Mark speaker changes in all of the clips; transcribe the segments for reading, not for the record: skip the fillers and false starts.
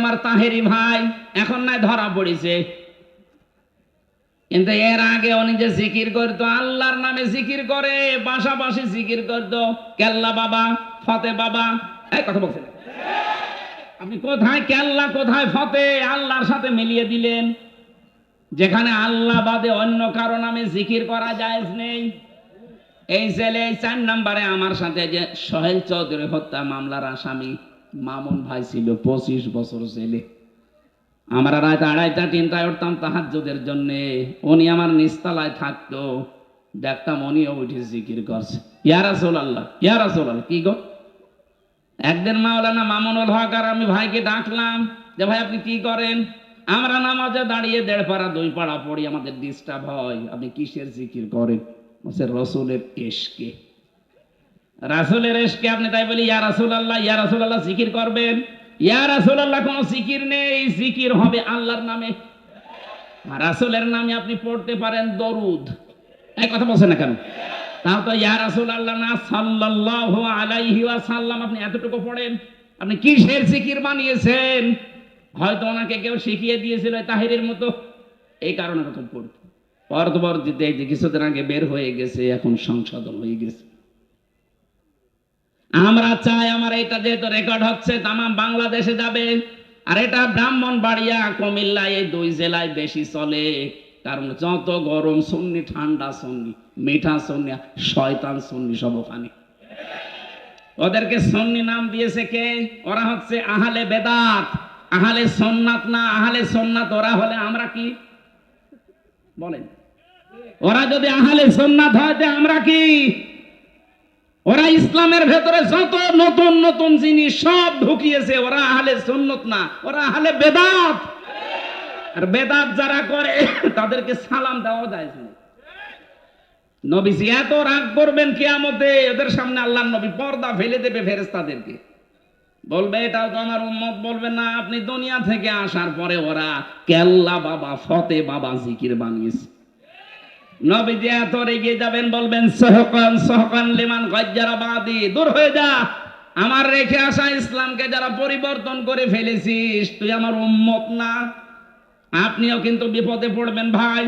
Speaker 1: আমার তাহেরি ভাই এখন নাই ধরা পড়েছে, কিন্তু এর আগে উনি যে জিকির করতো, আল্লাহর নামে জিকির করে, পাশাপাশি জিকির করতো কেল্লা বাবা, ফতে বাবা। এই কথা বলছেন আপনি, কোথায় কেল্লা কোথায় ফতে আল্লাহর সাথে মিলিয়ে দিলেন। যেখানে আল্লাহ বাদে অন্য কারো নামে জিকির করা জায়েজ নেই। এই ছেলে 4 নম্বরে আমার সাথে যে সোহেল চৌধুরী হত্যা মামলার আসামি মামুন ভাই ছিল, 25 বছর ছেলে। আমরা রাত 2:30টা 3টায় উঠতাম তাহাজ্জুদের জন্য, উনি আমার নিচতলায় থাকতো, দেখতাম উনিও উঠে জিকির করছে, ইয়া রাসূলুল্লাহ ইয়া রাসূলুল্লাহ। কি গো, একদিন মাওলানা মামুনুল হক আর আমি ভাইকে ডাকলাম যে ভাই আপনি কি করেন? আমরা নামাজে দাঁড়িয়ে 1.5 পারা 2 পারা পড়ি, আমাদের ডিস্টার্ব হয়। আপনি কিসের জিকির করেন? বলছে রাসূলের ইশকে। রাসূলের ইশকে আপনি তাই বলি ইয়া রাসূলুল্লাহ জিকির করবেন? ইয়া রাসূলুল্লাহ কোনো জিকির নেই, জিকির হবে আল্লাহর নামে। রাসূলের নামে আপনি পড়তে পারেন দরুদ, এই কথা বলছেন না কেন? তাও তো ইয়া রাসূলুল্লাহ না সাল্লাল্লাহু আলাইহি ওয়াসাল্লাম আপনি এতটুকু পড়েন। আপনি কিসের জিকির বানিয়েছেন? হয়তো ওনাকে কেউ শিখিয়ে দিয়েছিল তাহিরের মতো, এই কারণে এরকম পড়তো। পরবর্তীতে এই যে কিছুদিন আগে বের হয়ে গেছে, এখন সংশোধন হয়ে গেছে। আমরা চাই আমার এটা যেহেতু রেকর্ড হচ্ছে তাম বাংলাদেশে যাবে, আর এটা ব্রাহ্মণবাড়িয়া কুমিল্লা এই 2 জেলায় বেশি চলে। কারণ যত গরম সুন্নি, ঠান্ডা সুন্নি, মিঠা সুন্নি, শয়তান সুন্নি সব ওখানে। ওদেরকে সুন্নি নাম দিয়েছে কে? ওরা হচ্ছে আহলে বেদাত, আহলে সুন্নাত না। আহলে সুন্নাত ওরা হলে আমরা কি বলেন? ওরা যদি আহলে সুন্নাত হয় আমরা কি? ওরা ইসলামের ভেতরে যত নতুন নতুন জিনিস সব ঢুকিয়েছে, ওরা আহলে সুন্নাত না, ওরা আহলে বেদাত। আর বেদাত যারা করে তাদেরকে সালাম দেওয়া যায় না। নবীজি এত রাগ করবেন কিয়ামতে, ওদের সামনে আল্লাহর নবী পর্দা ফেলে দেবে ফেরেশতাদেরকে, বলবে এটাও তো আমার উম্মত। বলবে না, আপনি দুনিয়া থেকে আসার পরে ওরা কেল্লা বাবা, ফতে বাবা জিকির বানিয়েছে। নবীজি এত রেগে যাবেন, বলবেন সহকান সহকান লিমান গাজ্জারা বাদি, দূর হয়ে যা, আমার রেখে আসা ইসলামকে যারা পরিবর্তন করে ফেলেছিস, তুই আমার উম্মত না। আপনিও কিন্তু বিপদে পড়বেন ভাই।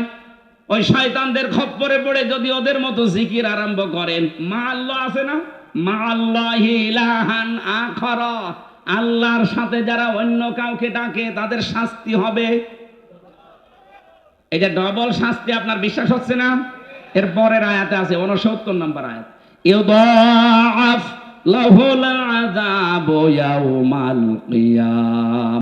Speaker 1: ওই শয়তানদের খপ্পরে পড়ে যদি ওদের মতো জিকির আরম্ভ করেন, মা আল্লাহ আছে না, মা আল্লাহি ইলাহান আখর, আল্লাহর সাথে যারা অন্য কাউকে ডাকে তাদের শাস্তি হবে। এই যে ডবল শাস্তি, আপনার বিশ্বাস হচ্ছে না? এর পরের আয়াতে আছে 69 নম্বর আয়াত, ইউদাআফ লাহুল আযাবু ইয়াউমাল কিয়ামাহ।